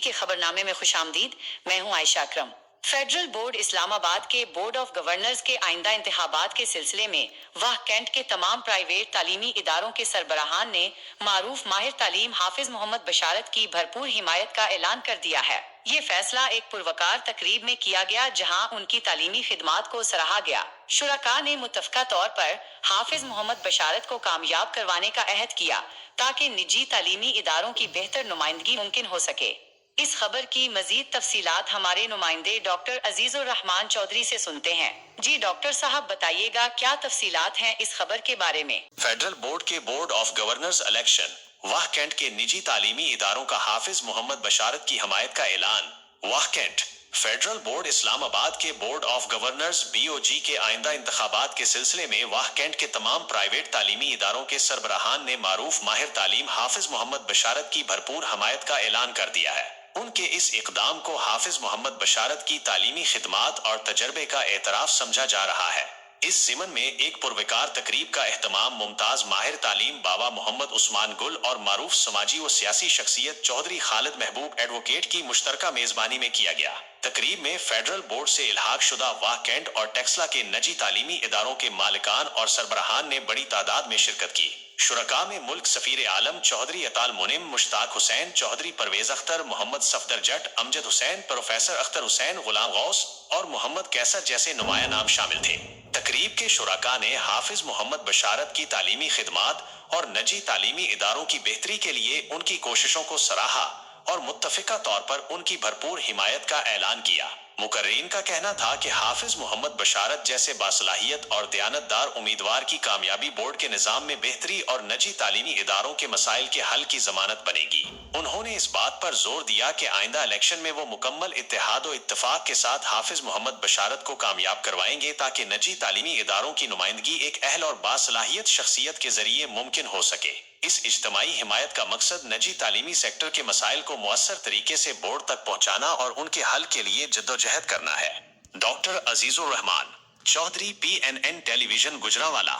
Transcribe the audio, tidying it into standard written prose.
के खबरनामे में खुशामदीद। मैं हूं आयशा अकरम। फेडरल बोर्ड इस्लामाबाद के बोर्ड ऑफ गवर्नर्स के आइंदा इंतखाबात के सिलसिले में वह कैंट के तमाम प्राइवेट तालीमी इदारों के सरबराहान ने मारूफ माहिर तालीम हाफिज मोहम्मद बशारत की भरपूर हिमायत का ऐलान कर दिया है। ये फैसला एक पुरवकार तकरीब में किया गया जहां उनकी तालीमी खिदमात को सराहा गया। शुरका ने मुत्तफ़क़ा तौर पर हाफिज मोहम्मद बशारत को कामयाब करवाने का अहद किया ताकि निजी तालीमी इदारों की बेहतर नुमाइंदगी मुमकिन हो सके। इस खबर की मजीद तफसीलात हमारे नुमाइंदे डॉक्टर अजीजुर रहमान चौधरी से सुनते हैं। जी डॉक्टर साहब बताइएगा क्या तफसीलात हैं इस खबर के बारे में। फेडरल बोर्ड के बोर्ड ऑफ गवर्नर्स इलेक्शन वाह कैंट के निजी तालीमी इदारों का हाफिज मोहम्मद बशारत की हमायत का ऐलान। वाह कैंट फेडरल बोर्ड इस्लामाबाद के बोर्ड ऑफ गवर्नर्स BOG के आइंदा इंतखाबात के सिलसिले में वाह कैंट के तमाम प्राइवेट तालीमी इदारों के सरबराहान ने मारूफ माहिर तालीम हाफिज मोहम्मद बशारत की भरपूर हमायत का ऐलान कर दिया है। उनके इस इकदाम को हाफिज मोहम्मद बशारत की तालीमी खिदमात और तजर्बे का एतराफ समझा जा रहा है। इस ज़िमन में एक पुरवकार तकरीब का एहतमाम मुमताज माहिर तालीम बाबा मोहम्मद उस्मान गुल और मारूफ समाजी व सियासी शख्सियत चौधरी खालिद महबूब एडवोकेट की मुश्तरका मेजबानी में किया गया। तकरीब में फेडरल बोर्ड से इल्हाक शुदा वाह कैंट और टेक्सला के निजी तालीमी इदारों के मालिकान और सरबराहान ने बड़ी तादाद में शिरकत की। शुरका में मुल्क सफीर आलम चौधरी अताल मुनिम, मुश्ताक हुसैन चौधरी, परवेज अख्तर, मोहम्मद सफदर जट, अमजद हुसैन, प्रोफेसर अख्तर हुसैन, गुलाम गौस और मोहम्मद कैसर जैसे नुमाया नाम शामिल थे। तकरीब के शुरका ने हाफिज मोहम्मद बशारत की तालीमी खिदमात और निजी तालीमी इदारों की बेहतरी के लिए उनकी कोशिशों को सराहा और मुत्तफिका तौर पर उनकी भरपूर हिमायत का ऐलान किया। मुकर्रीन का कहना था कि हाफिज मोहम्मद बशारत जैसे बासलाहियत और दयानतदार उम्मीदवार की कामयाबी बोर्ड के निज़ाम में बेहतरी और निजी तालीमी इदारों के मसाइल के हल की जमानत बनेगी। उन्होंने इस बात पर जोर दिया कि आइंदा इलेक्शन में वो मुकम्मल इत्तेहाद और इत्तफाक के साथ हाफिज मोहम्मद बशारत को कामयाब करवाएंगे ताकि निजी तालीमी इदारों की नुमाइंदगी एक अहल और बासलाहियत शख्सियत के जरिए मुमकिन हो सके। इस इज्तमाई हिमायत का मकसद निजी तालीमी सेक्टर के मसाइल को मुअस्सर तरीके से बोर्ड तक पहुँचाना और उनके हल के लिए जद्दोजहद करना है। Doctor Azizur Rahman Chaudhry, PNN television, Gujranwala.